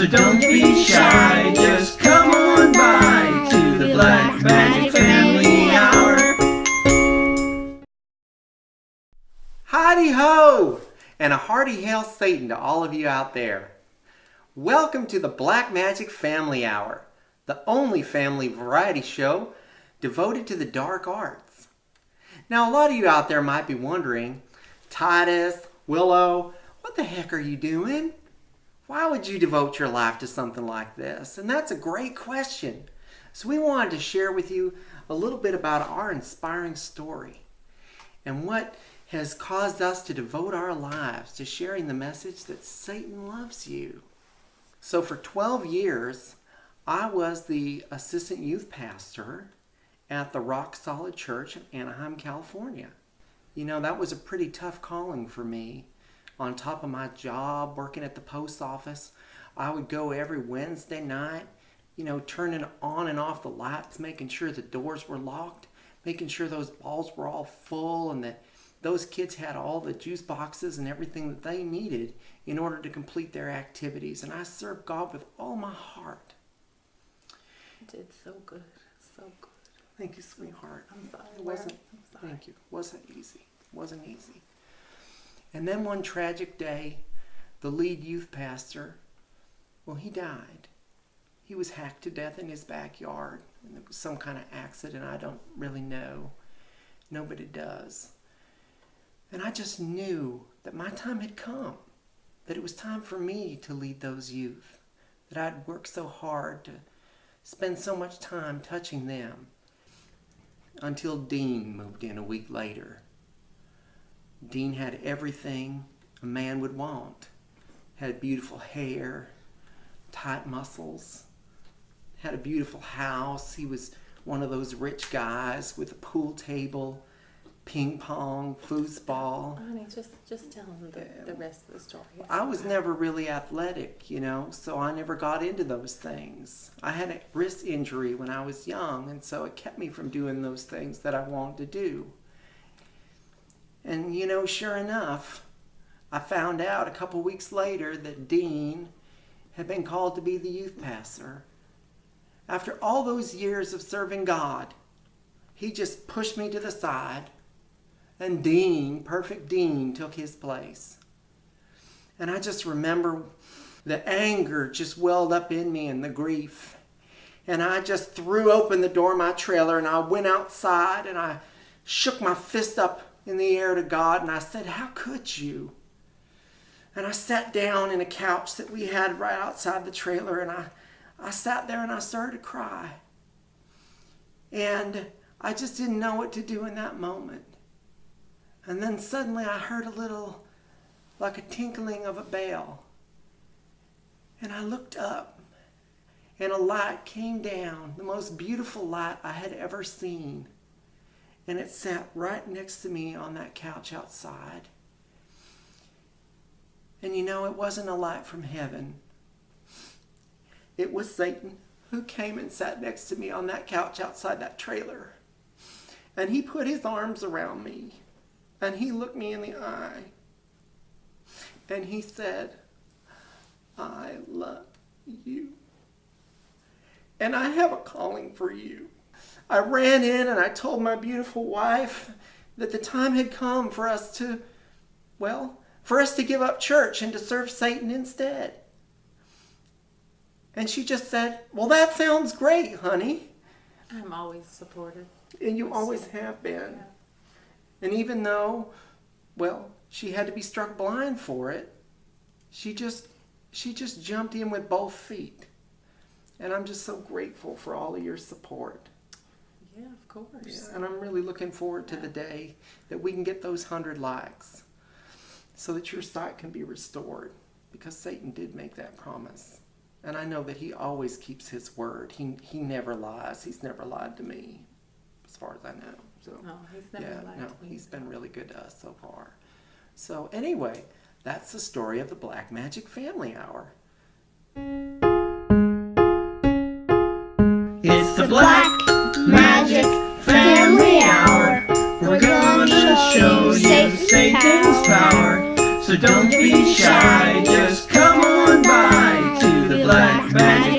So don't be shy, just come on by to the Black Magic Family Hour. Howdy-ho! And a hearty hail Satan to all of you out there. Welcome to the Black Magic Family Hour, the only family variety show devoted to the dark arts. Now, a lot of you out there might be wondering, Tittis, Willough, what the heck are you doing? Why would you devote your life to something like this? And that's a great question. So we wanted to share with you a little bit about our inspiring story and what has caused us to devote our lives to sharing the message that Satan loves you. So for 12 years, I was the assistant youth pastor at the Rock Solid Church in Anaheim, California. You know, that was a pretty tough calling for me. On top of my job, working at the post office, I would go every Wednesday night, turning on and off the lights, making sure the doors were locked, making sure those balls were all full and that those kids had all the juice boxes and everything that they needed in order to complete their activities. And I served God with all my heart. You did so good, so good. Thank you, sweetheart. I'm sorry. It wasn't. I'm sorry. Thank you. Wasn't easy. Wasn't easy. And then one tragic day, the lead youth pastor, he died. He was hacked to death in his backyard. And it was some kind of accident. I don't really know. Nobody does. And I just knew that my time had come, that it was time for me to lead those youth, that I'd worked so hard to spend so much time touching them, until Dean moved in a week later. Dean had everything a man would want. Had beautiful hair, tight muscles, had a beautiful house. He was one of those rich guys with a pool table, ping pong, foosball. Honey, just tell him the rest of the story. I was never really athletic, so I never got into those things. I had a wrist injury when I was young, and so it kept me from doing those things that I wanted to do. And, sure enough, I found out a couple weeks later that Dean had been called to be the youth pastor. After all those years of serving God, he just pushed me to the side. And Dean, perfect Dean, took his place. And I just remember the anger just welled up in me and the grief. And I just threw open the door of my trailer and I went outside and I shook my fist up in the air to God and I said, "How could you?" And I sat down in a couch that we had right outside the trailer and I sat there and I started to cry. And I just didn't know what to do in that moment. And then suddenly I heard a little, like a tinkling of a bell. And I looked up and a light came down, the most beautiful light I had ever seen. And it sat right next to me on that couch outside. And it wasn't a light from heaven. It was Satan who came and sat next to me on that couch outside that trailer. And he put his arms around me. And he looked me in the eye. And he said, "I love you. And I have a calling for you." I ran in and I told my beautiful wife that the time had come for us to give up church and to serve Satan instead. And she just said, "Well, that sounds great, honey." I'm always supportive. And you always have been. Yeah. And even though, she had to be struck blind for it, she just jumped in with both feet. And I'm just so grateful for all of your support. Yeah, of course. Yeah, and I'm really looking forward to the day that we can get those 100 likes so that your sight can be restored, because Satan did make that promise. And I know that he always keeps his word. He never lies. He's never lied to me, as far as I know. So, no, he's never lied to me. He's been really good to us so far. So anyway, that's the story of the Black Magic Family Hour. It's the Black Magic Family Hour. We're gonna show you Satan's power. So don't be shy, just come on by to the Black Magic